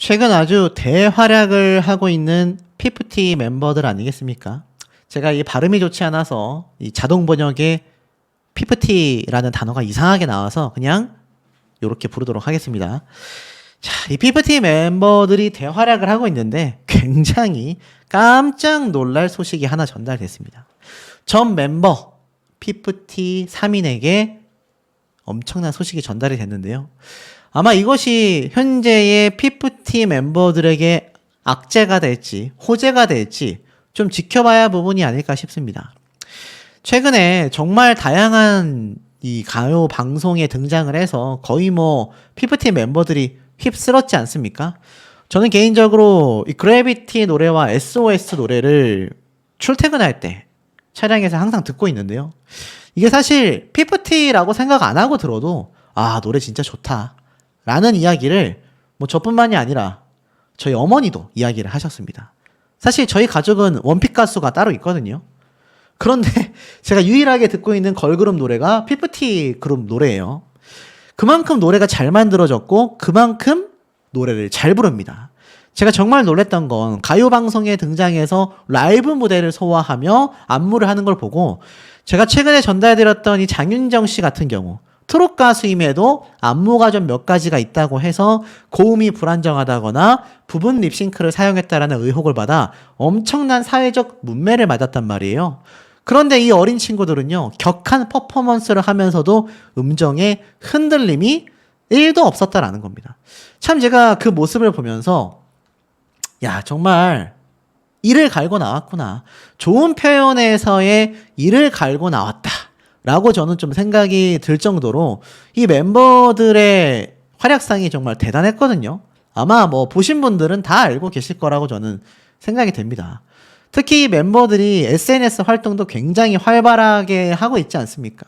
최근 아주 대활약을 하고 있는 피프티 멤버들 아니겠습니까? 제가 이 발음이 좋지 않아서 이 자동 번역에 피프티라는 단어가 이상하게 나와서 그냥 이렇게 부르도록 하겠습니다. 자, 이 피프티 멤버들이 대활약을 하고 있는데 굉장히 깜짝 놀랄 소식이 하나 전달됐습니다. 전 멤버 피프티 3인에게 엄청난 소식이 전달이 됐는데요. 아마 이것이 현재의 피프티 멤버들에게 악재가 될지 호재가 될지 좀 지켜봐야 할 부분이 아닐까 싶습니다. 최근에 정말 다양한 이 가요 방송에 등장을 해서 거의 뭐 피프티 멤버들이 휩쓸었지 않습니까? 저는 개인적으로 이 그래비티 노래와 SOS 노래를 출퇴근할 때 차량에서 항상 듣고 있는데요. 이게 사실 피프티라고 생각 안 하고 들어도 아, 노래 진짜 좋다 라는 이야기를 뭐 저뿐만이 아니라 저희 어머니도 이야기를 하셨습니다. 사실 저희 가족은 원픽 가수가 따로 있거든요. 그런데 제가 유일하게 듣고 있는 걸그룹 노래가 피프티 그룹 노래예요. 그만큼 노래가 잘 만들어졌고 그만큼 노래를 잘 부릅니다. 제가 정말 놀랬던 건 가요 방송에 등장해서 라이브 무대를 소화하며 안무를 하는 걸 보고 제가 최근에 전달드렸던 이 장윤정 씨 같은 경우 트롯 가수임에도 안무가 좀 몇 가지가 있다고 해서 고음이 불안정하다거나 부분 립싱크를 사용했다라는 의혹을 받아 엄청난 사회적 문매를 맞았단 말이에요. 그런데 이 어린 친구들은요, 격한 퍼포먼스를 하면서도 음정에 흔들림이 1도 없었다라는 겁니다. 참 제가 그 모습을 보면서 야, 정말 이를 갈고 나왔구나. 좋은 표현에서의 이를 갈고 나왔다. 라고 저는 좀 생각이 들 정도로 이 멤버들의 활약상이 정말 대단했거든요. 아마 뭐 보신 분들은 다 알고 계실 거라고 저는 생각이 됩니다. 특히 이 멤버들이 SNS 활동도 굉장히 활발하게 하고 있지 않습니까?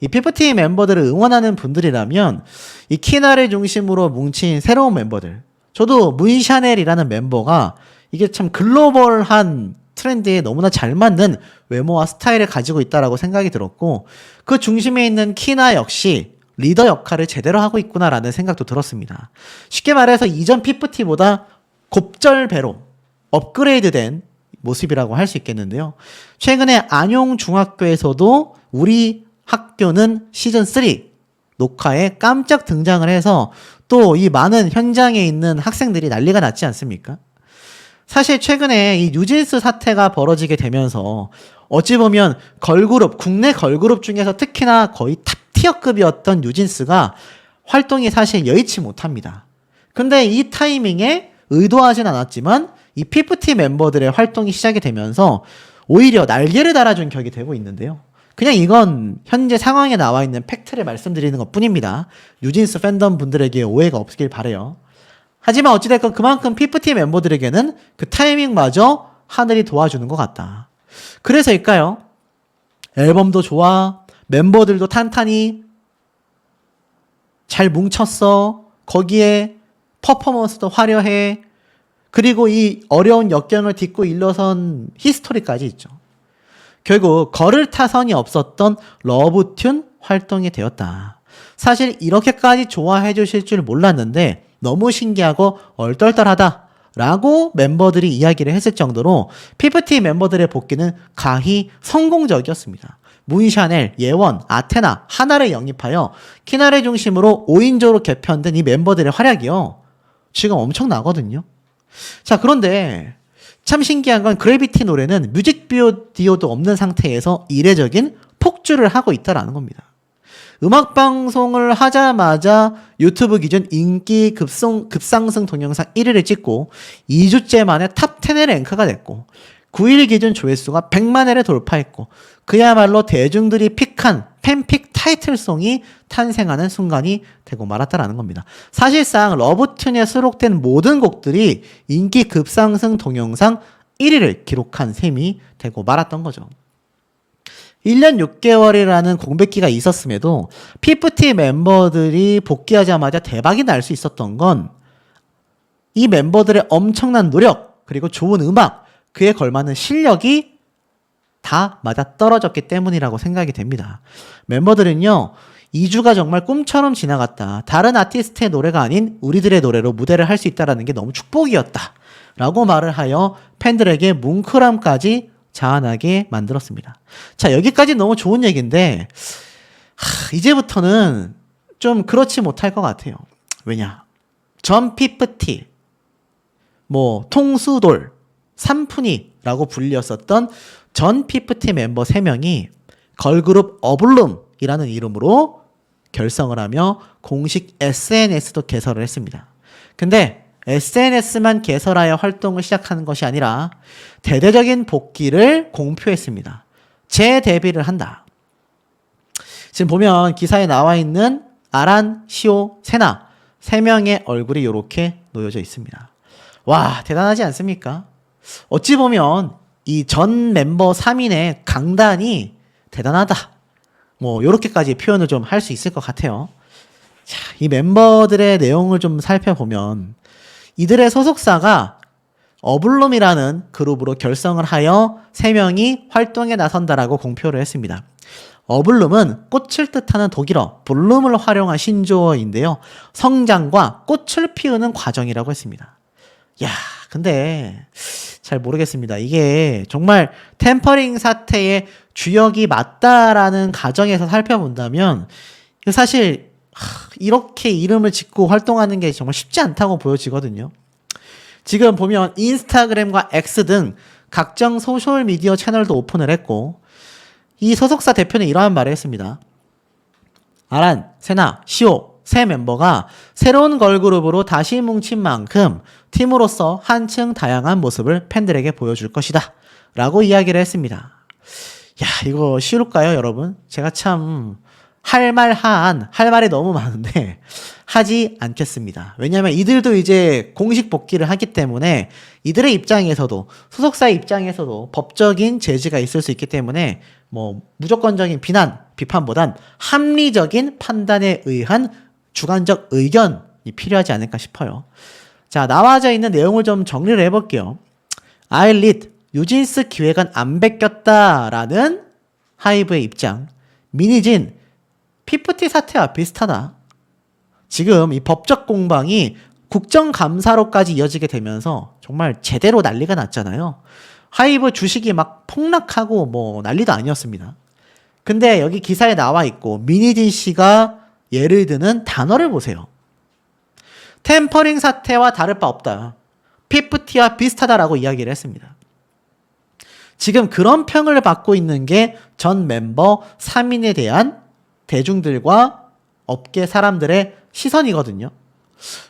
이 피프티 멤버들을 응원하는 분들이라면 이 키나를 중심으로 뭉친 새로운 멤버들, 저도 문샤넬이라는 멤버가 이게 참 글로벌한 트렌드에 너무나 잘 맞는 외모와 스타일을 가지고 있다라고 생각이 들었고 그 중심에 있는 키나 역시 리더 역할을 제대로 하고 있구나라는 생각도 들었습니다. 쉽게 말해서 이전 피프티보다 곱절배로 업그레이드된 모습이라고 할 수 있겠는데요. 최근에 안용중학교에서도 우리 학교는 시즌3 녹화에 깜짝 등장을 해서 또 이 많은 현장에 있는 학생들이 난리가 났지 않습니까? 사실 최근에 이 뉴진스 사태가 벌어지게 되면서 어찌 보면 걸그룹, 국내 걸그룹 중에서 특히나 거의 탑티어급이었던 뉴진스가 활동이 사실 여의치 못합니다. 근데 이 타이밍에 의도하진 않았지만 이 피프티 멤버들의 활동이 시작이 되면서 오히려 날개를 달아준 격이 되고 있는데요. 그냥 이건 현재 상황에 나와 있는 팩트를 말씀드리는 것 뿐입니다. 뉴진스 팬덤 분들에게 오해가 없길 바라요. 하지만 어찌됐건 그만큼 피프티 멤버들에게는 그 타이밍마저 하늘이 도와주는 것 같다. 그래서일까요? 앨범도 좋아, 멤버들도 탄탄히 잘 뭉쳤어, 거기에 퍼포먼스도 화려해, 그리고 이 어려운 역경을 딛고 일러선 히스토리까지 있죠. 결국 걸을 타선이 없었던 러브튠 활동이 되었다. 사실 이렇게까지 좋아해 주실 줄 몰랐는데 너무 신기하고 얼떨떨하다 라고 멤버들이 이야기를 했을 정도로 피프티 멤버들의 복귀는 가히 성공적이었습니다. 문샤넬, 예원, 아테나, 하나를 영입하여 키나를 중심으로 5인조로 개편된 이 멤버들의 활약이요, 지금 엄청나거든요. 자, 그런데 참 신기한 건 그래비티 노래는 뮤직비디오도 없는 상태에서 이례적인 폭주를 하고 있다라는 겁니다. 음악방송을 하자마자 유튜브 기준 인기 급상승 동영상 1위를 찍고 2주째 만에 탑10에 랭크가 됐고 9일 기준 조회수가 100만 회를 돌파했고 그야말로 대중들이 픽한 팬픽 타이틀송이 탄생하는 순간이 되고 말았다라는 겁니다. 사실상 러브튠에 수록된 모든 곡들이 인기 급상승 동영상 1위를 기록한 셈이 되고 말았던 거죠. 1년 6개월이라는 공백기가 있었음에도 피프티 멤버들이 복귀하자마자 대박이 날 수 있었던 건 이 멤버들의 엄청난 노력 그리고 좋은 음악, 그에 걸맞는 실력이 다 맞아떨어졌기 때문이라고 생각이 됩니다. 멤버들은요, 2주가 정말 꿈처럼 지나갔다. 다른 아티스트의 노래가 아닌 우리들의 노래로 무대를 할 수 있다는 게 너무 축복이었다. 라고 말을 하여 팬들에게 뭉클함까지 자아나게 만들었습니다. 자, 여기까지 너무 좋은 얘기인데 이제부터는 좀 그렇지 못할 것 같아요. 왜냐? 전 피프티, 통수돌, 삼푼이라고 불렸었던 전 피프티 멤버 3명이 걸그룹 어블룸이라는 이름으로 결성을 하며 공식 SNS도 개설을 했습니다. 근데 SNS만 개설하여 활동을 시작하는 것이 아니라 대대적인 복귀를 공표했습니다. 재데뷔를 한다. 지금 보면 기사에 나와 있는 아란, 시오, 세나 3명의 얼굴이 이렇게 놓여져 있습니다. 와, 대단하지 않습니까? 어찌 보면 이 전 멤버 3인의 강단이 대단하다. 요렇게까지 표현을 좀 할 수 있을 것 같아요. 자, 이 멤버들의 내용을 좀 살펴보면 이들의 소속사가 어블룸이라는 그룹으로 결성을 하여 3명이 활동에 나선다라고 공표를 했습니다. 어블룸은 꽃을 뜻하는 독일어 블룸을 활용한 신조어인데요. 성장과 꽃을 피우는 과정이라고 했습니다. 야, 근데 잘 모르겠습니다. 이게 정말 템퍼링 사태의 주역이 맞다라는 가정에서 살펴본다면 사실 이렇게 이름을 짓고 활동하는 게 정말 쉽지 않다고 보여지거든요. 지금 보면 인스타그램과 X 등 각종 소셜미디어 채널도 오픈을 했고 이 소속사 대표는 이러한 말을 했습니다. 아란, 세나, 시오 세 멤버가 새로운 걸그룹으로 다시 뭉친 만큼 팀으로서 한층 다양한 모습을 팬들에게 보여줄 것이다 라고 이야기를 했습니다. 야, 이거 쉬울까요, 여러분? 제가 참 할 말이 너무 많은데 하지 않겠습니다. 왜냐하면 이들도 이제 공식 복귀를 하기 때문에 이들의 입장에서도 소속사의 입장에서도 법적인 제지가 있을 수 있기 때문에 무조건적인 비판보단 합리적인 판단에 의한 주관적 의견이 필요하지 않을까 싶어요. 자, 나와져 있는 내용을 좀 정리를 해볼게요. 아일릿, 뉴진스 기획안 안 베꼈다라는 하이브의 입장. 미니진, 피프티 사태와 비슷하다. 지금 이 법적 공방이 국정감사로까지 이어지게 되면서 정말 제대로 난리가 났잖아요. 하이브 주식이 막 폭락하고 난리도 아니었습니다. 근데 여기 기사에 나와 있고 미니진 씨가 예를 드는 단어를 보세요. 템퍼링 사태와 다를 바 없다. 피프티와 비슷하다라고 이야기를 했습니다. 지금 그런 평을 받고 있는 게 전 멤버 3인에 대한 대중들과 업계 사람들의 시선이거든요.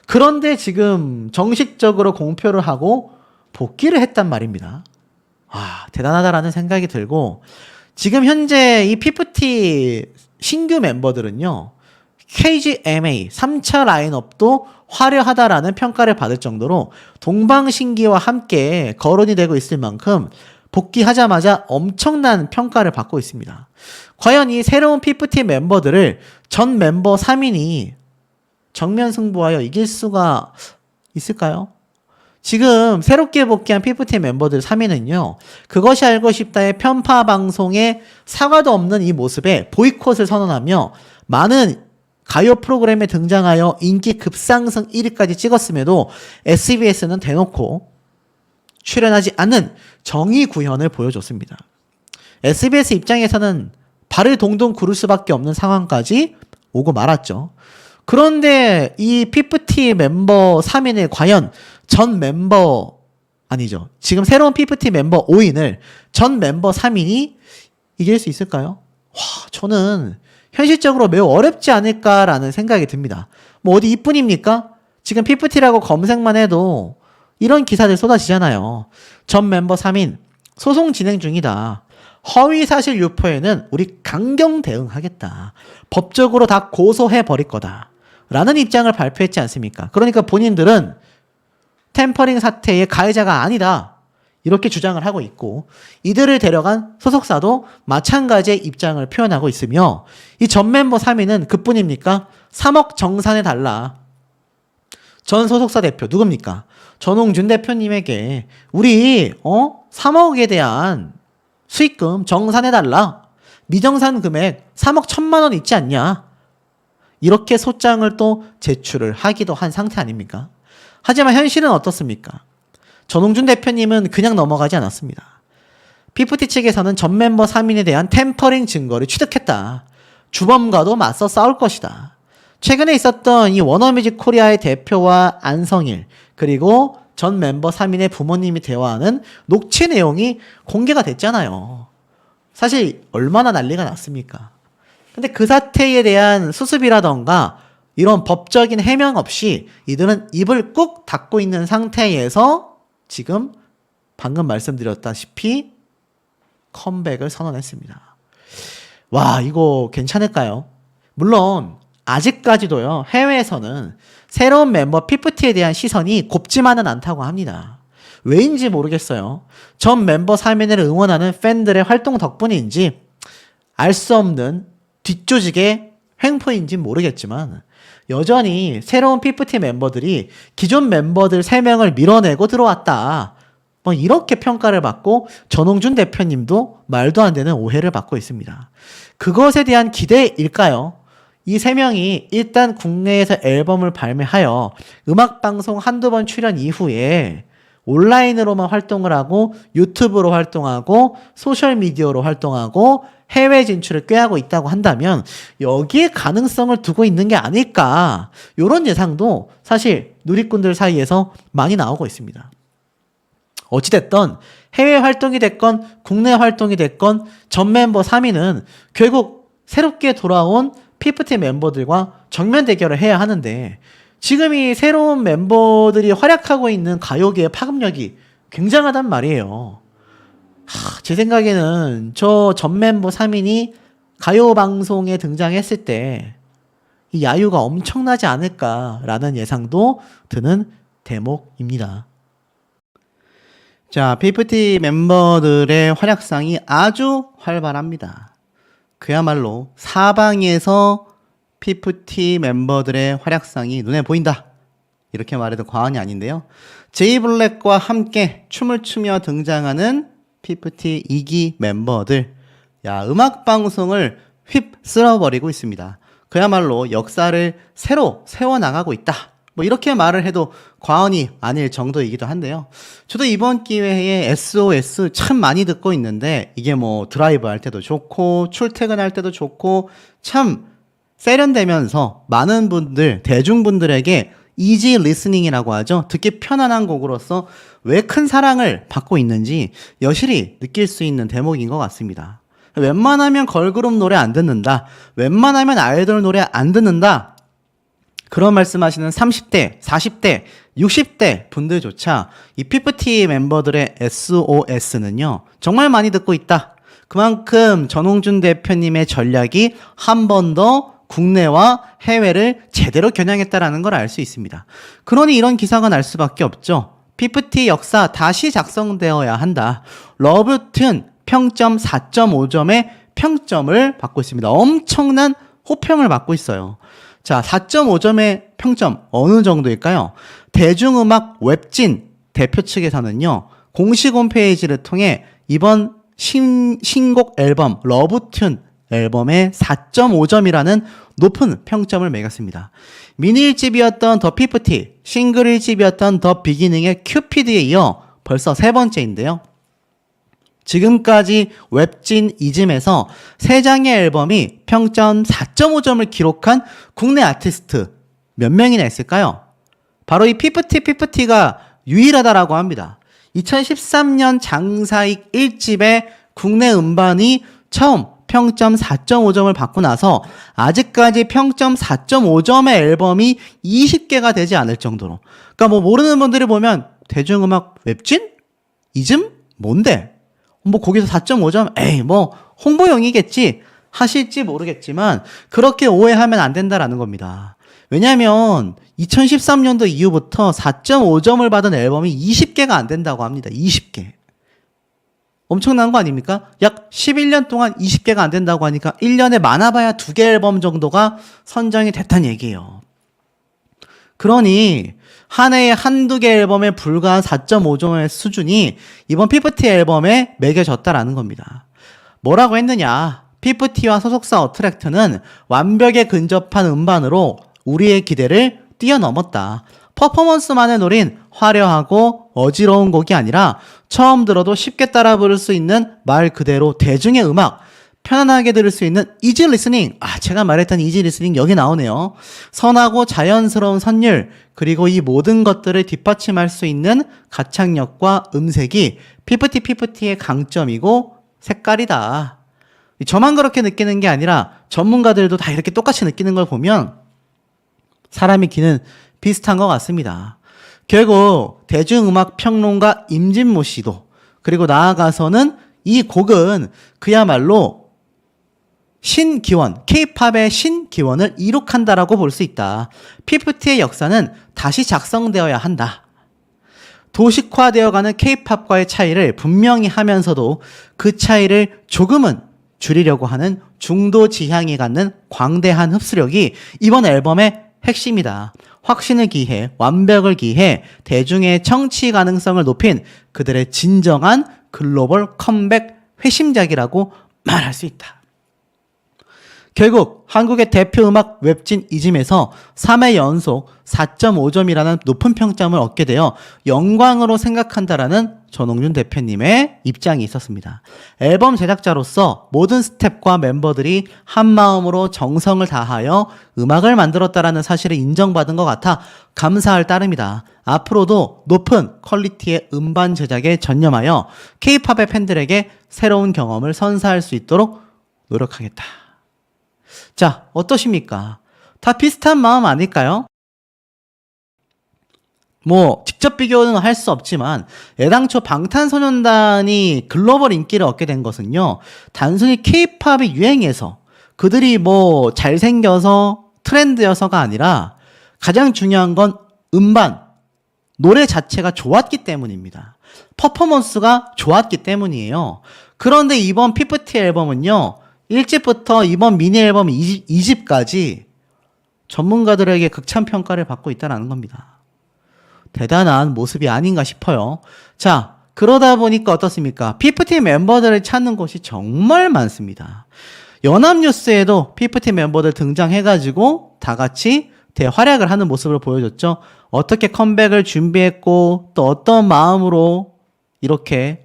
그런데 지금 정식적으로 공표를 하고 복귀를 했단 말입니다. 와, 대단하다라는 생각이 들고 지금 현재 이 피프티 신규 멤버들은요. KGMA 3차 라인업도 화려하다라는 평가를 받을 정도로 동방신기와 함께 거론이 되고 있을 만큼 복귀하자마자 엄청난 평가를 받고 있습니다. 과연 이 새로운 피프티 멤버들을 전 멤버 3인이 정면 승부하여 이길 수가 있을까요? 지금 새롭게 복귀한 피프티 멤버들 3인은요. 그것이 알고 싶다의 편파 방송에 사과도 없는 이 모습에 보이콧을 선언하며 많은 가요 프로그램에 등장하여 인기 급상승 1위까지 찍었음에도 SBS는 대놓고 출연하지 않는 정의 구현을 보여줬습니다. SBS 입장에서는 발을 동동 구를 수밖에 없는 상황까지 오고 말았죠. 그런데 이 피프티 멤버 3인을 과연 지금 새로운 피프티 멤버 5인을 전 멤버 3인이 이길 수 있을까요? 저는 현실적으로 매우 어렵지 않을까라는 생각이 듭니다. 어디 이뿐입니까? 지금 피프티라고 검색만 해도 이런 기사들 쏟아지잖아요. 전 멤버 3인 소송 진행 중이다. 허위사실 유포에는 우리 강경 대응하겠다. 법적으로 다 고소해버릴 거다. 라는 입장을 발표했지 않습니까? 그러니까 본인들은 템퍼링 사태의 가해자가 아니다. 이렇게 주장을 하고 있고 이들을 데려간 소속사도 마찬가지의 입장을 표현하고 있으며 이 전 멤버 3인은 그뿐입니까? 3억 정산해달라. 전 소속사 대표 누굽니까? 전홍준 대표님에게 우리 3억에 대한 수익금 정산해달라. 미정산 금액 3억 1,000만 원 있지 않냐? 이렇게 소장을 또 제출을 하기도 한 상태 아닙니까? 하지만 현실은 어떻습니까? 전홍준 대표님은 그냥 넘어가지 않았습니다. PFT 측에서는 전 멤버 3인에 대한 템퍼링 증거를 취득했다. 주범과도 맞서 싸울 것이다. 최근에 있었던 이 워너뮤직 코리아의 대표와 안성일 그리고 전 멤버 3인의 부모님이 대화하는 녹취 내용이 공개가 됐잖아요. 사실 얼마나 난리가 났습니까? 근데 그 사태에 대한 수습이라던가 이런 법적인 해명 없이 이들은 입을 꾹 닫고 있는 상태에서 지금 방금 말씀드렸다시피 컴백을 선언했습니다. 와, 이거 괜찮을까요? 물론 아직까지도요, 해외에서는 새로운 멤버 피프티에 대한 시선이 곱지만은 않다고 합니다. 왜인지 모르겠어요. 전 멤버 3인을 응원하는 팬들의 활동 덕분인지 알 수 없는 뒷조직의 횡포인지 모르겠지만 여전히 새로운 피프티 멤버들이 기존 멤버들 3명을 밀어내고 들어왔다. 뭐 이렇게 평가를 받고 전홍준 대표님도 말도 안 되는 오해를 받고 있습니다. 그것에 대한 기대일까요? 이 3명이 일단 국내에서 앨범을 발매하여 음악방송 한두 번 출연 이후에 온라인으로만 활동을 하고 유튜브로 활동하고 소셜미디어로 활동하고 해외 진출을 꾀하고 있다고 한다면 여기에 가능성을 두고 있는 게 아닐까, 이런 예상도 사실 누리꾼들 사이에서 많이 나오고 있습니다. 어찌됐건 해외 활동이 됐건 국내 활동이 됐건 전 멤버 3인은 결국 새롭게 돌아온 피프티 멤버들과 정면 대결을 해야 하는데 지금 이 새로운 멤버들이 활약하고 있는 가요계의 파급력이 굉장하단 말이에요. 제 생각에는 저 전 멤버 3인이 가요 방송에 등장했을 때 이 야유가 엄청나지 않을까라는 예상도 드는 대목입니다. 자, 피프티 멤버들의 활약상이 아주 활발합니다. 그야말로 사방에서 피프티 멤버들의 활약상이 눈에 보인다. 이렇게 말해도 과언이 아닌데요. 제이블랙과 함께 춤을 추며 등장하는 피프티 2기 멤버들. 야, 음악방송을 휩쓸어버리고 있습니다. 그야말로 역사를 새로 세워나가고 있다. 뭐 이렇게 말을 해도 과언이 아닐 정도이기도 한데요. 저도 이번 기회에 SOS 참 많이 듣고 있는데 이게 뭐 드라이브 할 때도 좋고 출퇴근할 때도 좋고 참 세련되면서 많은 분들, 대중분들에게 이지 리스닝이라고 하죠. 듣기 편안한 곡으로서 왜 큰 사랑을 받고 있는지 여실히 느낄 수 있는 대목인 것 같습니다. 웬만하면 걸그룹 노래 안 듣는다. 웬만하면 아이돌 노래 안 듣는다. 그런 말씀하시는 30대, 40대, 60대 분들조차 이 피프티 멤버들의 SOS는요, 정말 많이 듣고 있다. 그만큼 전홍준 대표님의 전략이 한 번 더 국내와 해외를 제대로 겨냥했다라는 걸 알 수 있습니다. 그러니 이런 기사가 날 수밖에 없죠. 피프티 역사 다시 작성되어야 한다. 러브튠 평점 4.5점의 평점을 받고 있습니다. 엄청난 호평을 받고 있어요. 자, 4.5점의 평점 어느 정도일까요? 대중음악 웹진 대표 측에서는요, 공식 홈페이지를 통해 이번 신곡 앨범 러브튠 앨범에 4.5점이라는 높은 평점을 매겼습니다. 미니 1집이었던 더 피프티, 싱글 1집이었던 더 비기닝의 큐피드에 이어 벌써 세 번째인데요. 지금까지 웹진 이즘에서 3장의 앨범이 평점 4.5점을 기록한 국내 아티스트 몇 명이나 있을까요? 바로 이 피프티가 유일하다라고 합니다. 2013년 장사익 1집의 국내 음반이 처음 평점 4.5점을 받고 나서 아직까지 평점 4.5점의 앨범이 20개가 되지 않을 정도로. 그러니까 뭐 모르는 분들이 보면 대중음악 웹진? 이즘? 뭔데? 뭐 거기서 4.5점? 에이 뭐 홍보용이겠지 하실지 모르겠지만 그렇게 오해하면 안 된다라는 겁니다. 왜냐하면 2013년도 이후부터 4.5점을 받은 앨범이 20개가 안 된다고 합니다. 20개. 엄청난 거 아닙니까? 약 11년 동안 20개가 안 된다고 하니까 1년에 많아봐야 2개 앨범 정도가 선정이 됐다는 얘기예요. 그러니 한 해에 한두 개 앨범에 불과한 4.5점의 수준이 이번 피프티 앨범에 매겨졌다라는 겁니다. 뭐라고 했느냐? PFT와 소속사 어트랙트는 완벽에 근접한 음반으로 우리의 기대를 뛰어넘었다. 퍼포먼스만을 노린 화려하고 어지러운 곡이 아니라 처음 들어도 쉽게 따라 부를 수 있는 말 그대로 대중의 음악, 편안하게 들을 수 있는 이지 리스닝. 제가 말했던 이지 리스닝 여기 나오네요. 선하고 자연스러운 선율, 그리고 이 모든 것들을 뒷받침할 수 있는 가창력과 음색이 피프티의 강점이고 색깔이다. 저만 그렇게 느끼는 게 아니라 전문가들도 다 이렇게 똑같이 느끼는 걸 보면 사람의 귀는 비슷한 것 같습니다. 결국 대중음악 평론가 임진모 씨도, 그리고 나아가서는 이 곡은 그야말로 신기원, K-팝의 신기원을 이룩한다라고 볼 수 있다. 피프티의 역사는 다시 작성되어야 한다. 도식화되어가는 K-팝과의 차이를 분명히 하면서도 그 차이를 조금은 줄이려고 하는 중도지향이 갖는 광대한 흡수력이 이번 앨범의 핵심이다. 확신을 기해, 완벽을 기해 대중의 청취 가능성을 높인 그들의 진정한 글로벌 컴백 회심작이라고 말할 수 있다. 결국 한국의 대표 음악 웹진 이즘에서 3회 연속 4.5점이라는 높은 평점을 얻게 되어 영광으로 생각한다라는 전홍준 대표님의 입장이 있었습니다. 앨범 제작자로서 모든 스텝과 멤버들이 한마음으로 정성을 다하여 음악을 만들었다라는 사실을 인정받은 것 같아 감사할 따름이다. 앞으로도 높은 퀄리티의 음반 제작에 전념하여 K-팝의 팬들에게 새로운 경험을 선사할 수 있도록 노력하겠다. 자, 어떠십니까? 다 비슷한 마음 아닐까요? 직접 비교는 할 수 없지만 애당초 방탄소년단이 글로벌 인기를 얻게 된 것은요, 단순히 K-팝이 유행해서 그들이 잘생겨서 트렌드여서가 아니라 가장 중요한 건 음반, 노래 자체가 좋았기 때문입니다. 퍼포먼스가 좋았기 때문이에요. 그런데 이번 피프티 앨범은요, 1집부터 이번 미니 앨범 2집까지 전문가들에게 극찬 평가를 받고 있다는 겁니다. 대단한 모습이 아닌가 싶어요. 자, 그러다 보니까 어떻습니까? 피프티 멤버들을 찾는 곳이 정말 많습니다. 연합뉴스에도 피프티 멤버들 등장해가지고 다 같이 대활약을 하는 모습을 보여줬죠. 어떻게 컴백을 준비했고 또 어떤 마음으로 이렇게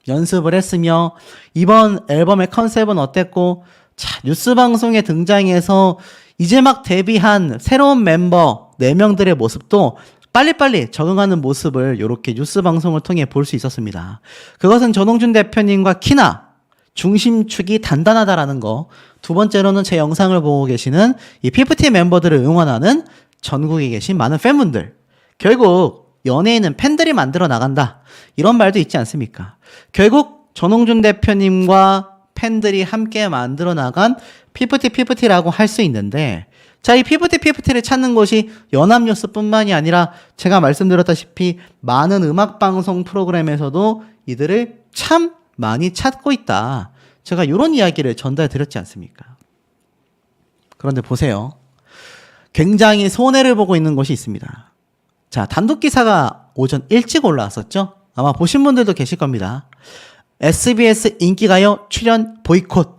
연습을 했으며 이번 앨범의 컨셉은 어땠고, 자, 뉴스 방송에 등장해서 이제 막 데뷔한 새로운 멤버 4명들의 모습도 빨리빨리 적응하는 모습을 이렇게 뉴스 방송을 통해 볼 수 있었습니다. 그것은 전홍준 대표님과 키나 중심축이 단단하다라는 거, 두 번째로는 제 영상을 보고 계시는 이 피프티 멤버들을 응원하는 전국에 계신 많은 팬분들, 결국 연예인은 팬들이 만들어 나간다, 이런 말도 있지 않습니까? 결국 전홍준 대표님과 팬들이 함께 만들어 나간 피프티라고 할 수 있는데, 자, 이 피프티를 찾는 곳이 연합뉴스뿐만이 아니라 제가 말씀드렸다시피 많은 음악방송 프로그램에서도 이들을 참 많이 찾고 있다. 제가 이런 이야기를 전달해 드렸지 않습니까? 그런데 보세요. 굉장히 손해를 보고 있는 곳이 있습니다. 자, 단독 기사가 오전 일찍 올라왔었죠? 아마 보신 분들도 계실 겁니다. SBS 인기가요 출연 보이콧.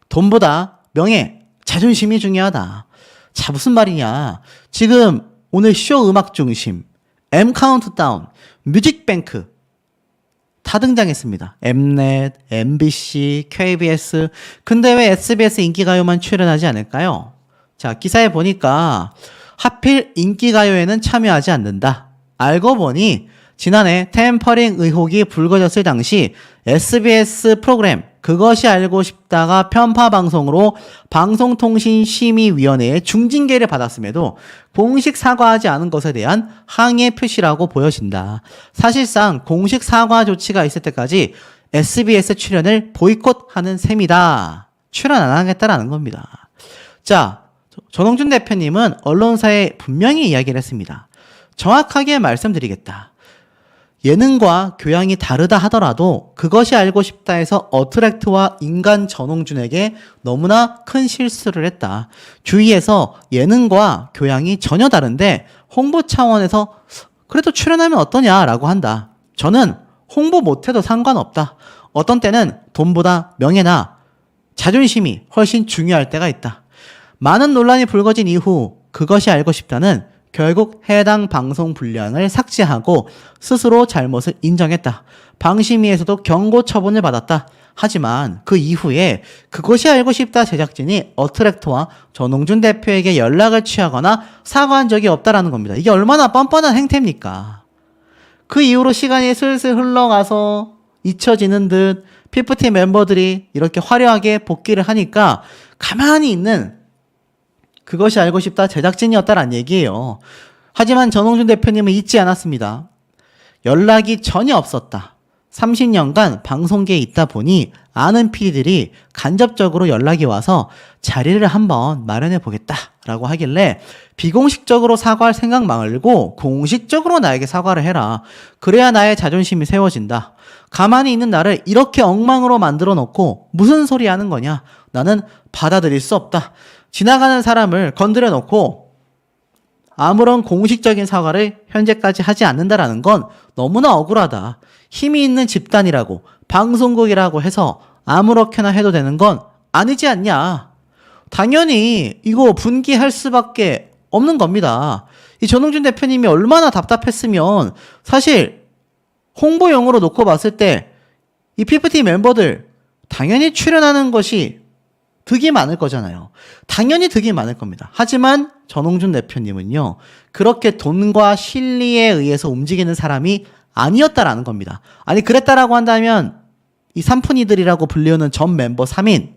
돈보다 명예, 자존심이 중요하다. 자, 무슨 말이냐. 지금 오늘 쇼 음악 중심, M 카운트다운, 뮤직뱅크 다 등장했습니다. 엠넷, MBC, KBS. 근데 왜 SBS 인기가요만 출연하지 않을까요? 자, 기사에 보니까 하필 인기가요에는 참여하지 않는다. 알고 보니 지난해 템퍼링 의혹이 불거졌을 당시 SBS 프로그램 그것이 알고 싶다가 편파 방송으로 방송통신심의위원회의 중징계를 받았음에도 공식 사과하지 않은 것에 대한 항의의 표시라고 보여진다. 사실상 공식 사과 조치가 있을 때까지 SBS 출연을 보이콧하는 셈이다. 출연 안 하겠다라는 겁니다. 자, 전홍준 대표님은 언론사에 분명히 이야기를 했습니다. 정확하게 말씀드리겠다. 예능과 교양이 다르다 하더라도 그것이 알고 싶다 해서 어트랙트와 인간 전홍준에게 너무나 큰 실수를 했다. 주위에서 예능과 교양이 전혀 다른데 홍보 차원에서 그래도 출연하면 어떠냐라고 한다. 저는 홍보 못해도 상관없다. 어떤 때는 돈보다 명예나 자존심이 훨씬 중요할 때가 있다. 많은 논란이 불거진 이후 그것이 알고 싶다는 결국 해당 방송 분량을 삭제하고 스스로 잘못을 인정했다. 방심위에서도 경고 처분을 받았다. 하지만 그 이후에 그것이 알고 싶다 제작진이 어트랙터와 전홍준 대표에게 연락을 취하거나 사과한 적이 없다라는 겁니다. 이게 얼마나 뻔뻔한 행태입니까? 그 이후로 시간이 슬슬 흘러가서 잊혀지는 듯 피프티 멤버들이 이렇게 화려하게 복귀를 하니까 가만히 있는 그것이 알고 싶다 제작진이었다라는 얘기예요. 하지만 전홍준 대표님은 잊지 않았습니다. 연락이 전혀 없었다. 30년간 방송계에 있다 보니 아는 PD들이 간접적으로 연락이 와서 자리를 한번 마련해 보겠다라고 하길래 비공식적으로 사과할 생각 말고 공식적으로 나에게 사과를 해라. 그래야 나의 자존심이 세워진다. 가만히 있는 나를 이렇게 엉망으로 만들어 놓고 무슨 소리 하는 거냐. 나는 받아들일 수 없다. 지나가는 사람을 건드려 놓고 아무런 공식적인 사과를 현재까지 하지 않는다라는 건 너무나 억울하다. 힘이 있는 집단이라고 방송국이라고 해서 아무렇게나 해도 되는 건 아니지 않냐. 당연히 이거 분기할 수밖에 없는 겁니다. 이 전홍준 대표님이 얼마나 답답했으면 사실 홍보용으로 놓고 봤을 때 이 PFT 멤버들 당연히 출연하는 것이 득이 많을 거잖아요. 당연히 득이 많을 겁니다. 하지만 전홍준 대표님은요, 그렇게 돈과 실리에 의해서 움직이는 사람이 아니었다라는 겁니다. 아니, 그랬다라고 한다면 이 삼푼이들이라고 불리우는 전 멤버 3인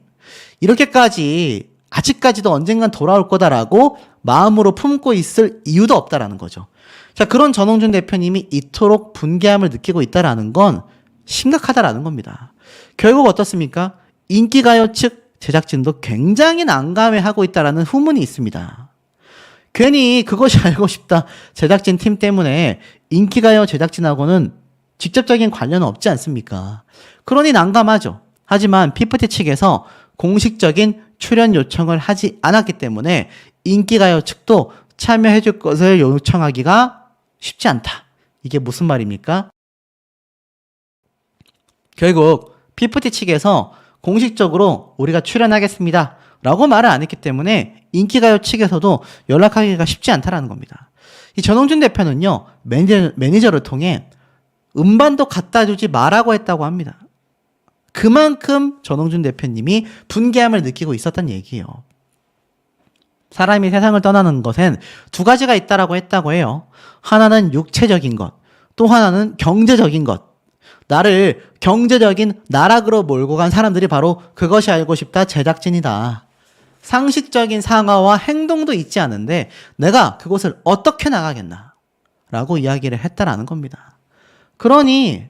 이렇게까지 아직까지도 언젠간 돌아올 거다라고 마음으로 품고 있을 이유도 없다라는 거죠. 자, 그런 전홍준 대표님이 이토록 분개함을 느끼고 있다라는 건 심각하다라는 겁니다. 결국 어떻습니까? 인기가요 측 제작진도 굉장히 난감해하고 있다라는 후문이 있습니다. 괜히 그것이 알고 싶다 제작진 팀 때문에 인기가요 제작진하고는 직접적인 관련은 없지 않습니까? 그러니 난감하죠. 하지만 피프티 측에서 공식적인 출연 요청을 하지 않았기 때문에 인기가요 측도 참여해줄 것을 요청하기가 쉽지 않다. 이게 무슨 말입니까? 결국 피프티 측에서 공식적으로 우리가 출연하겠습니다 라고 말을 안 했기 때문에 인기가요 측에서도 연락하기가 쉽지 않다라는 겁니다. 이 전홍준 대표는요, 매니저를 통해 음반도 갖다 주지 말라고 했다고 합니다. 그만큼 전홍준 대표님이 분개함을 느끼고 있었단 얘기예요. 사람이 세상을 떠나는 것엔 두 가지가 있다라고 했다고 해요. 하나는 육체적인 것, 또 하나는 경제적인 것. 나를 경제적인 나락으로 몰고 간 사람들이 바로 그것이 알고 싶다 제작진이다. 상식적인 상황과 행동도 있지 않은데 내가 그곳을 어떻게 나가겠나 라고 이야기를 했다라는 겁니다. 그러니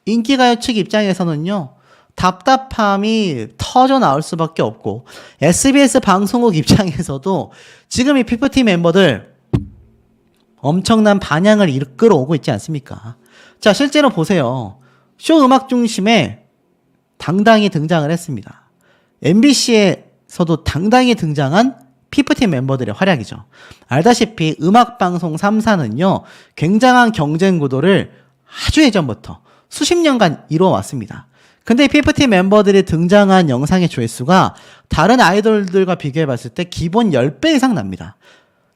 인기가요 측 입장에서는요, 답답함이 터져 나올 수밖에 없고 SBS 방송국 입장에서도 지금 이 피프티 멤버들 엄청난 반향을 이끌어오고 있지 않습니까? 자, 실제로 보세요. 쇼 음악 중심에 당당히 등장을 했습니다. MBC에서도 당당히 등장한 피프티 멤버들의 활약이죠. 알다시피 음악방송 3사는요, 굉장한 경쟁 구도를 아주 예전부터 수십 년간 이루어왔습니다. 근데 피프티 멤버들이 등장한 영상의 조회수가 다른 아이돌들과 비교해봤을 때 기본 10배 이상 납니다.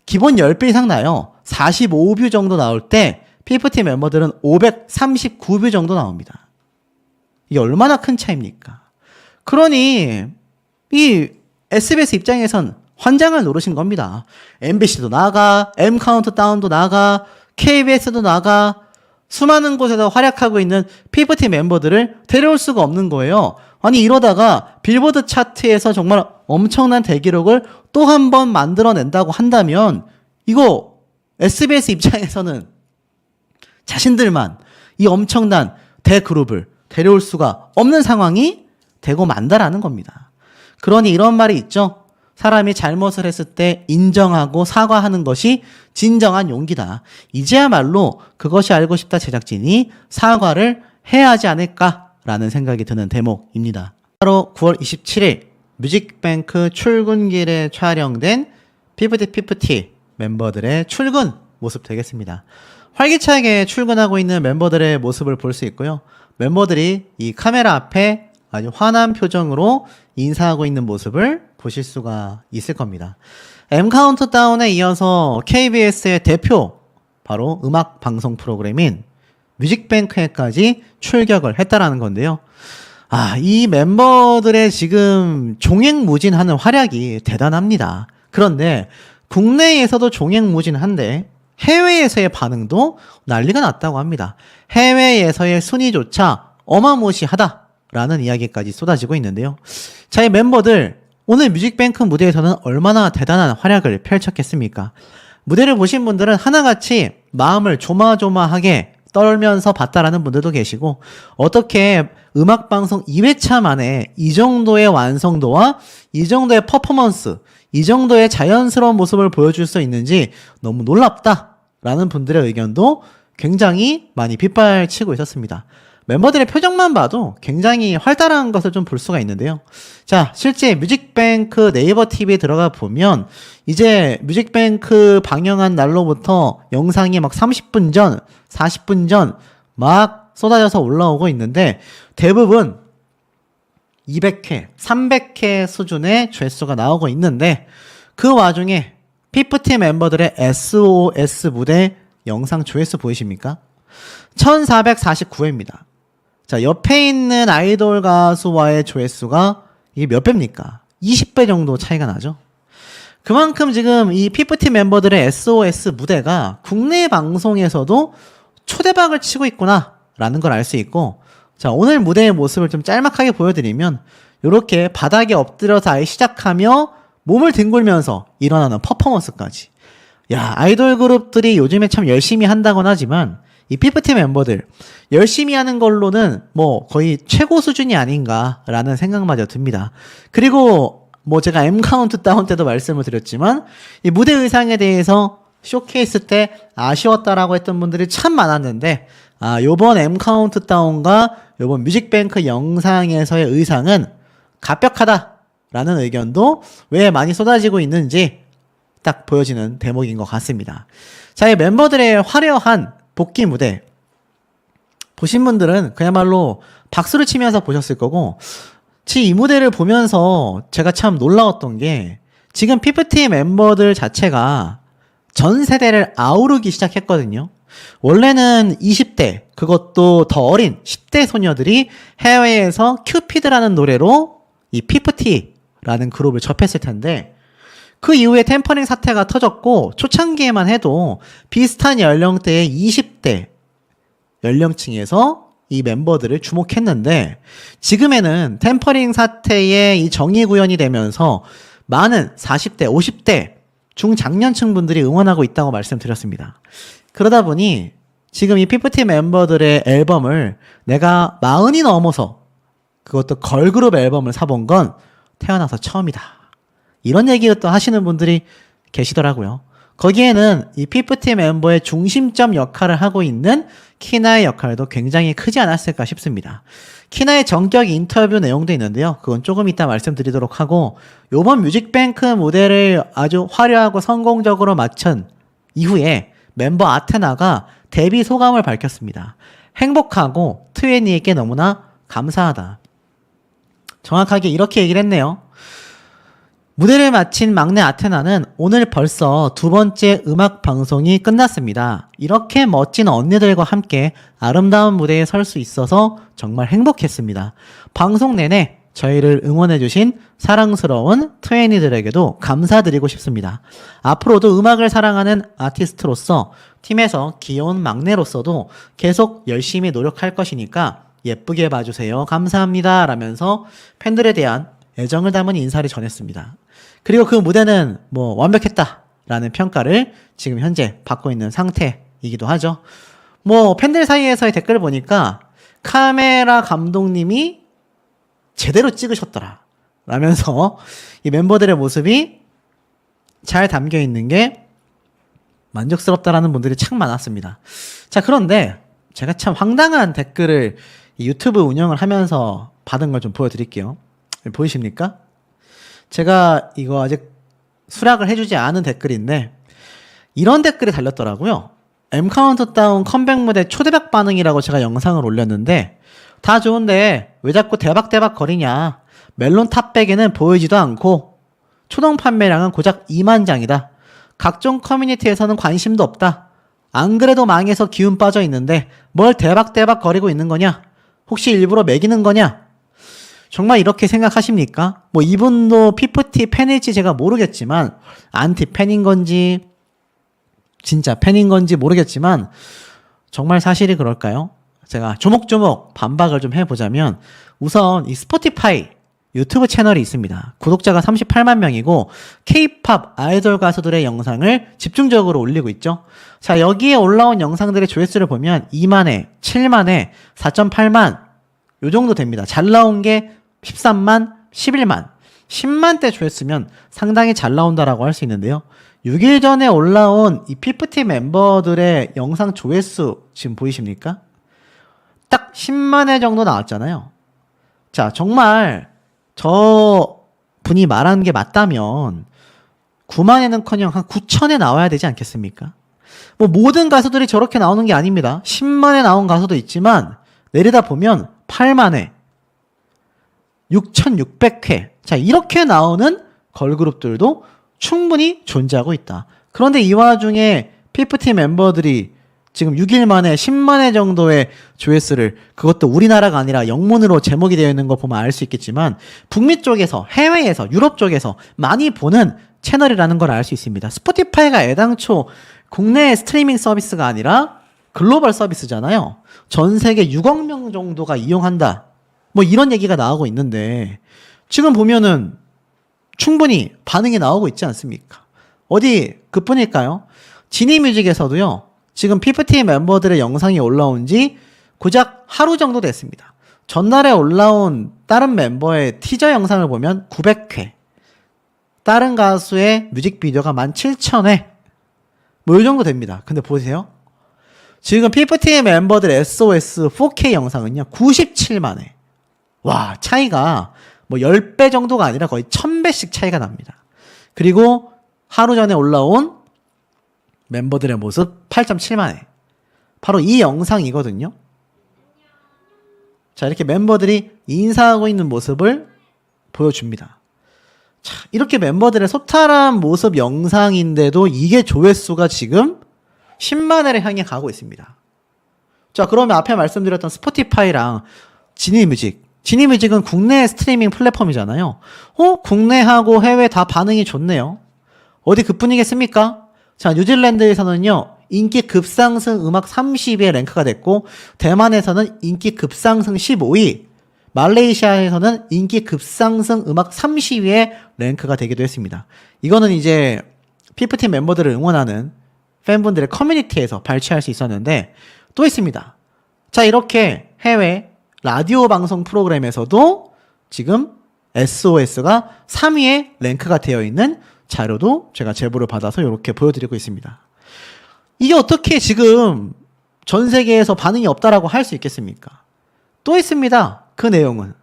기본 10배 이상 나요. 45뷰 정도 나올 때 피프티 멤버들은 539뷰 정도 나옵니다. 이게 얼마나 큰 차이입니까? 그러니 이 SBS 입장에선 환장을 노리신 겁니다. MBC도 나가, M카운트다운도 나가, KBS도 나가, 수많은 곳에서 활약하고 있는 피프티 멤버들을 데려올 수가 없는 거예요. 아니, 이러다가 빌보드 차트에서 정말 엄청난 대기록을 또 한 번 만들어낸다고 한다면 이거 SBS 입장에서는 자신들만 이 엄청난 대그룹을 데려올 수가 없는 상황이 되고 만다라는 겁니다. 그러니 이런 말이 있죠. 사람이 잘못을 했을 때 인정하고 사과하는 것이 진정한 용기다. 이제야말로 그것이 알고 싶다 제작진이 사과를 해야 하지 않을까라는 생각이 드는 대목입니다. 바로 9월 27일 뮤직뱅크 출근길에 촬영된 피프티 멤버들의 출근 모습 되겠습니다. 활기차게 출근하고 있는 멤버들의 모습을 볼 수 있고요. 멤버들이 이 카메라 앞에 아주 환한 표정으로 인사하고 있는 모습을 보실 수가 있을 겁니다. M 카운트다운에 이어서 KBS의 대표 바로 음악 방송 프로그램인 뮤직뱅크에까지 출격을 했다라는 건데요. 이 멤버들의 지금 종횡무진하는 활약이 대단합니다. 그런데 국내에서도 종횡무진한데 해외에서의 반응도 난리가 났다고 합니다. 해외에서의 순위조차 어마무시하다라는 이야기까지 쏟아지고 있는데요. 자, 이 멤버들 오늘 뮤직뱅크 무대에서는 얼마나 대단한 활약을 펼쳤겠습니까? 무대를 보신 분들은 하나같이 마음을 조마조마하게 떨면서 봤다라는 분들도 계시고, 어떻게 음악방송 2회차 만에 이 정도의 완성도와 이 정도의 퍼포먼스, 이 정도의 자연스러운 모습을 보여줄 수 있는지 너무 놀랍다라는 분들의 의견도 굉장히 많이 빗발치고 있었습니다. 멤버들의 표정만 봐도 굉장히 활달한 것을 좀 볼 수가 있는데요. 자, 실제 뮤직뱅크 네이버 TV에 들어가 보면 이제 뮤직뱅크 방영한 날로부터 영상이 막 30분 전, 40분 전 막 쏟아져서 올라오고 있는데 대부분 200회, 300회 수준의 조회수가 나오고 있는데 그 와중에 피프티 멤버들의 SOS 무대 영상 조회수 보이십니까? 1449회입니다. 자, 옆에 있는 아이돌 가수와의 조회수가 이게 몇 배입니까? 20배 정도 차이가 나죠. 그만큼 지금 이 피프티 멤버들의 SOS 무대가 국내 방송에서도 초대박을 치고 있구나 라는 걸 알 수 있고, 자, 오늘 무대의 모습을 좀 짤막하게 보여드리면 이렇게 바닥에 엎드려서 아예 시작하며 몸을 뒹굴면서 일어나는 퍼포먼스까지. 야, 아이돌 그룹들이 요즘에 참 열심히 한다곤 하지만 이 피프티 멤버들 열심히 하는 걸로는 뭐 거의 최고 수준이 아닌가라는 생각마저 듭니다. 그리고 뭐 제가 M 카운트다운 때도 말씀을 드렸지만 이 무대 의상에 대해서 쇼케이스 때 아쉬웠다라고 했던 분들이 참 많았는데, 요번 M 카운트다운과 요번 뮤직뱅크 영상에서의 의상은 갑벽하다라는 의견도 왜 많이 쏟아지고 있는지 딱 보여지는 대목인 것 같습니다. 자, 이 멤버들의 화려한 복귀 무대 보신 분들은 그야말로 박수를 치면서 보셨을 거고, 이 무대를 보면서 제가 참 놀라웠던 게 지금 피프티 멤버들 자체가 전 세대를 아우르기 시작했거든요. 원래는 20대, 그것도 더 어린 10대 소녀들이 해외에서 큐피드라는 노래로 이 피프티라는 그룹을 접했을 텐데, 그 이후에 템퍼링 사태가 터졌고 초창기에만 해도 비슷한 연령대의 20대 연령층에서 이 멤버들을 주목했는데, 지금에는 템퍼링 사태의 이 정의 구현이 되면서 많은 40대, 50대 중장년층 분들이 응원하고 있다고 말씀드렸습니다. 그러다 보니 지금 이 피프티 멤버들의 앨범을 내가 40이 넘어서, 그것도 걸그룹 앨범을 사본 건 태어나서 처음이다, 이런 얘기를 또 하시는 분들이 계시더라고요. 거기에는 이 피프티 멤버의 중심점 역할을 하고 있는 키나의 역할도 굉장히 크지 않았을까 싶습니다. 키나의 정격 인터뷰 내용도 있는데요. 그건 조금 이따 말씀드리도록 하고, 요번 뮤직뱅크 무대를 아주 화려하고 성공적으로 마친 이후에 멤버 아테나가 데뷔 소감을 밝혔습니다. 행복하고 트웬티에게 너무나 감사하다. 정확하게 이렇게 얘기를 했네요. 무대를 마친 막내 아테나는 오늘 벌써 두 번째 음악 방송이 끝났습니다. 이렇게 멋진 언니들과 함께 아름다운 무대에 설 수 있어서 정말 행복했습니다. 방송 내내 저희를 응원해주신 사랑스러운 트웬티들에게도 감사드리고 싶습니다. 앞으로도 음악을 사랑하는 아티스트로서 팀에서 귀여운 막내로서도 계속 열심히 노력할 것이니까 예쁘게 봐주세요. 감사합니다. 라면서 팬들에 대한 애정을 담은 인사를 전했습니다. 그리고 그 무대는 뭐 완벽했다라는 평가를 지금 현재 받고 있는 상태이기도 하죠. 뭐 팬들 사이에서의 댓글을 보니까 카메라 감독님이 제대로 찍으셨더라 라면서 이 멤버들의 모습이 잘 담겨 있는 게 만족스럽다라는 분들이 참 많았습니다. 자, 그런데 제가 참 황당한 댓글을 유튜브 운영을 하면서 받은 걸 좀 보여드릴게요. 보이십니까? 제가 이거 아직 수락을 해주지 않은 댓글인데 이런 댓글이 달렸더라고요. M 카운트다운 컴백 무대 초대박 반응이라고 제가 영상을 올렸는데 다 좋은데 왜 자꾸 대박대박 거리냐. 멜론 탑백에는 보이지도 않고 초동 판매량은 고작 2만 장이다. 각종 커뮤니티에서는 관심도 없다. 안 그래도 망해서 기운 빠져 있는데 뭘 대박대박 거리고 있는 거냐? 혹시 일부러 매기는 거냐? 정말 이렇게 생각하십니까? 뭐 이분도 피프티 팬일지 제가 모르겠지만 안티 팬인 건지 진짜 팬인 건지 모르겠지만 정말 사실이 그럴까요? 제가 조목조목 반박을 좀 해보자면 우선 이 스포티파이 유튜브 채널이 있습니다. 구독자가 38만 명이고 K-팝 아이돌 가수들의 영상을 집중적으로 올리고 있죠. 자, 여기에 올라온 영상들의 조회수를 보면 2만회, 7만회, 4.8만 요 정도 됩니다. 잘 나온 게 13만, 11만, 10만대 조회수면 상당히 잘 나온다라고 할 수 있는데요. 6일 전에 올라온 이 피프티 멤버들의 영상 조회수 지금 보이십니까? 딱 10만회 정도 나왔잖아요. 자, 정말 저 분이 말한 게 맞다면 9만회는커녕 한 9천회 나와야 되지 않겠습니까? 뭐 모든 가수들이 저렇게 나오는 게 아닙니다. 10만회 나온 가수도 있지만 내리다 보면 8만회, 6,600회 자 이렇게 나오는 걸그룹들도 충분히 존재하고 있다. 그런데 이 와중에 피프티 멤버들이 지금 6일 만에 10만회 정도의 조회수를 그것도 우리나라가 아니라 영문으로 제목이 되어 있는 거 보면 알 수 있겠지만 북미 쪽에서 해외에서 유럽 쪽에서 많이 보는 채널이라는 걸 알 수 있습니다. 스포티파이가 애당초 국내 스트리밍 서비스가 아니라 글로벌 서비스잖아요. 전 세계 6억 명 정도가 이용한다. 뭐 이런 얘기가 나오고 있는데 지금 보면은 충분히 반응이 나오고 있지 않습니까? 어디 그뿐일까요? 지니뮤직에서도요. 지금 피프티 멤버들의 영상이 올라온 지 고작 하루 정도 됐습니다. 전날에 올라온 다른 멤버의 티저 영상을 보면 900회 다른 가수의 뮤직비디오가 17,000회 뭐 이 정도 됩니다. 근데 보세요. 지금 피프티 멤버들 SOS 4K 영상은요 97만 회. 와 차이가 뭐 10배 정도가 아니라 거의 1000배씩 차이가 납니다. 그리고 하루 전에 올라온 멤버들의 모습 8.7만 회. 바로 이 영상이거든요. 자 이렇게 멤버들이 인사하고 있는 모습을 보여줍니다. 자 이렇게 멤버들의 소탈한 모습 영상인데도 이게 조회수가 지금 10만 회를 향해 가고 있습니다. 자 그러면 앞에 말씀드렸던 스포티파이랑 지니뮤직은 국내 스트리밍 플랫폼이잖아요. 국내하고 해외 다 반응이 좋네요. 어디 그뿐이겠습니까? 자 뉴질랜드에서는요 인기 급상승 음악 30위에 랭크가 됐고 대만에서는 인기 급상승 15위 말레이시아에서는 인기 급상승 음악 30위에 랭크가 되기도 했습니다. 이거는 이제 피프티 멤버들을 응원하는 팬분들의 커뮤니티에서 발췌할 수 있었는데 또 있습니다. 자 이렇게 해외 라디오 방송 프로그램에서도 지금 SOS가 3위에 랭크가 되어 있는 자료도 제가 제보를 받아서 이렇게 보여드리고 있습니다. 이게 어떻게 지금 전 세계에서 반응이 없다라고 할 수 있겠습니까? 또 있습니다. 그 내용은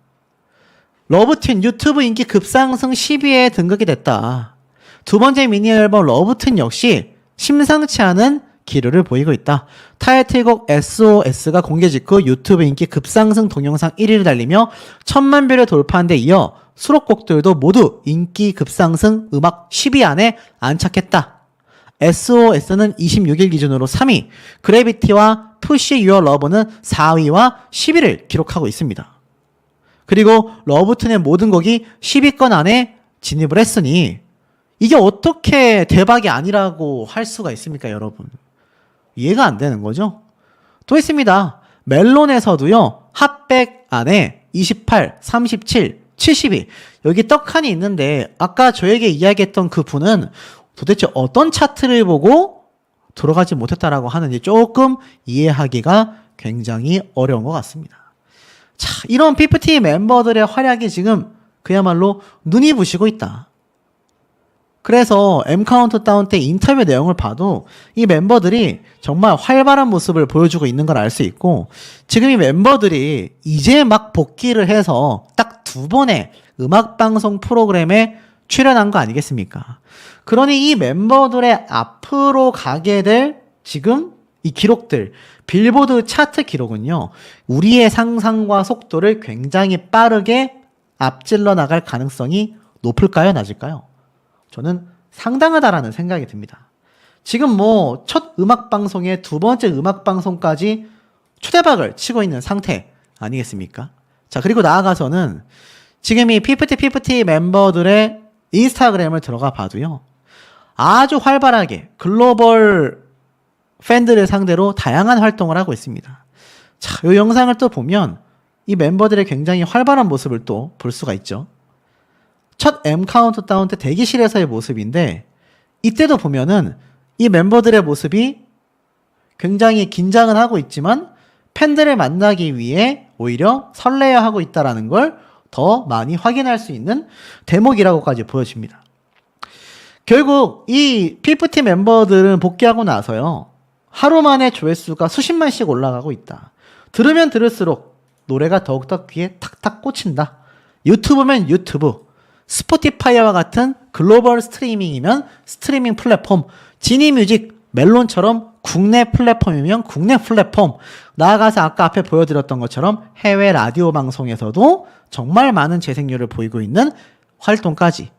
러브튠 유튜브 인기 급상승 10위에 등극이 됐다. 두 번째 미니 앨범 러브튠 역시 심상치 않은 기류를 보이고 있다. 타이틀곡 SOS가 공개 직후 유튜브 인기 급상승 동영상 1위를 달리며 1000만 뷰를 돌파한 데 이어 수록곡들도 모두 인기 급상승 음악 10위 안에 안착했다. SOS는 26일 기준으로 3위, 그래비티와 Push Your Love는 4위와 10위를 기록하고 있습니다. 그리고 러브튠의 모든 곡이 10위권 안에 진입을 했으니 이게 어떻게 대박이 아니라고 할 수가 있습니까, 여러분? 이해가 안 되는 거죠? 또 있습니다. 멜론에서도요, 핫백 안에 28, 37, 72 여기 떡하니 있는데 아까 저에게 이야기했던 그 분은 도대체 어떤 차트를 보고 들어가지 못했다라고 하는지 조금 이해하기가 굉장히 어려운 것 같습니다. 자, 이런 피프티 멤버들의 활약이 지금 그야말로 눈이 부시고 있다. 그래서 M카운트다운 때 인터뷰 내용을 봐도 이 멤버들이 정말 활발한 모습을 보여주고 있는 걸 알 수 있고 지금 이 멤버들이 이제 막 복귀를 해서 딱 2번의 음악방송 프로그램에 출연한 거 아니겠습니까? 그러니 이 멤버들의 앞으로 가게 될 지금 이 기록들 빌보드 차트 기록은요, 우리의 상상과 속도를 굉장히 빠르게 앞질러 나갈 가능성이 높을까요, 낮을까요? 저는 상당하다라는 생각이 듭니다. 지금 뭐 첫 음악 방송에 두 번째 음악 방송까지 초대박을 치고 있는 상태 아니겠습니까? 자, 그리고 나아가서는 지금 이 피프티 멤버들의 인스타그램을 들어가 봐도요, 아주 활발하게 글로벌 팬들을 상대로 다양한 활동을 하고 있습니다. 자, 이 영상을 또 보면 이 멤버들의 굉장히 활발한 모습을 또 볼 수가 있죠. 첫 M 카운트다운 때 대기실에서의 모습인데, 이때도 보면은 이 멤버들의 모습이 굉장히 긴장은 하고 있지만 팬들을 만나기 위해 오히려 설레어하고 있다는 걸 더 많이 확인할 수 있는 대목이라고까지 보여집니다. 결국 이 피프티 멤버들은 복귀하고 나서요, 하루 만에 조회수가 수십만씩 올라가고 있다. 들으면 들을수록 노래가 더욱더 귀에 탁탁 꽂힌다. 유튜브면 유튜브, 스포티파이와 같은 글로벌 스트리밍이면 스트리밍 플랫폼, 지니뮤직, 멜론처럼 국내 플랫폼이면 국내 플랫폼, 나아가서 아까 앞에 보여드렸던 것처럼 해외 라디오 방송에서도 정말 많은 재생률을 보이고 있는 활동까지.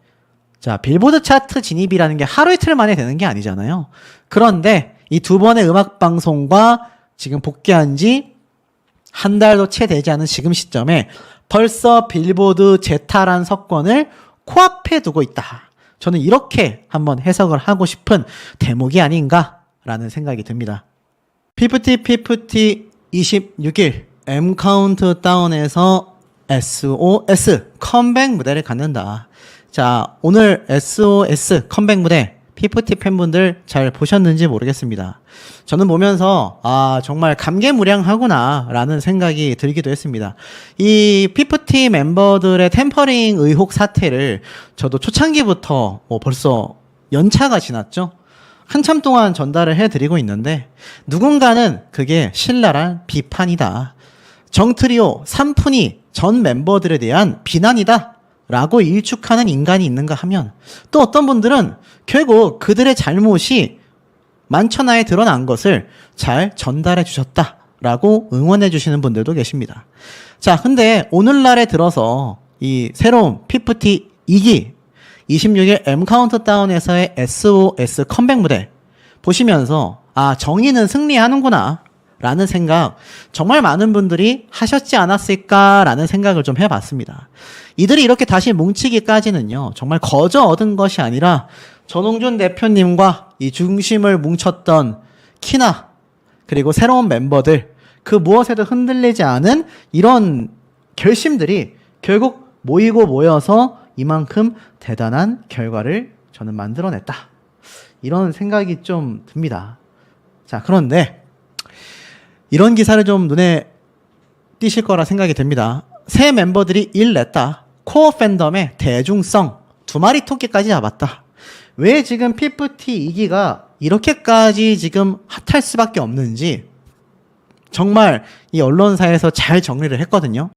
자, 빌보드 차트 진입이라는 게 하루 이틀 만에 되는 게 아니잖아요. 그런데 이 두 번의 음악 방송과 지금 복귀한 지 한 달도 채 되지 않은 지금 시점에 벌써 빌보드 재탈한 석권을 코앞에 두고 있다. 저는 이렇게 한번 해석을 하고 싶은 대목이 아닌가라는 생각이 듭니다. 피프티 26일 M 카운트다운에서 SOS 컴백 무대를 갖는다. 자, 오늘 SOS 컴백 무대 피프티 팬분들 잘 보셨는지 모르겠습니다. 저는 보면서 정말 감개무량하구나 라는 생각이 들기도 했습니다. 이 피프티 멤버들의 템퍼링 의혹 사태를 저도 초창기부터 벌써 연차가 지났죠. 한참 동안 전달을 해드리고 있는데, 누군가는 그게 신랄한 비판이다, 정트리오 3푼이 전 멤버들에 대한 비난이다 라고 일축하는 인간이 있는가 하면, 또 어떤 분들은 결국 그들의 잘못이 만천하에 드러난 것을 잘 전달해 주셨다라고 응원해 주시는 분들도 계십니다. 자, 근데 오늘날에 들어서 이 새로운 피프티 2기 26일 M 카운트다운에서의 SOS 컴백 무대 보시면서 정의는 승리하는구나 라는 생각 정말 많은 분들이 하셨지 않았을까라는 생각을 좀 해봤습니다. 이들이 이렇게 다시 뭉치기까지는요, 정말 거저 얻은 것이 아니라 전홍준 대표님과 이 중심을 뭉쳤던 키나, 그리고 새로운 멤버들, 그 무엇에도 흔들리지 않은 이런 결심들이 결국 모이고 모여서 이만큼 대단한 결과를 저는 만들어냈다, 이런 생각이 좀 듭니다. 자, 그런데 이런 기사를 좀 눈에 띄실 거라 생각이 됩니다. 새 멤버들이 일 냈다, 코어 팬덤의 대중성, 두 마리 토끼까지 잡았다. 왜 지금 피프티 2기가 이렇게까지 지금 핫할 수밖에 없는지 정말 이 언론사에서 잘 정리를 했거든요.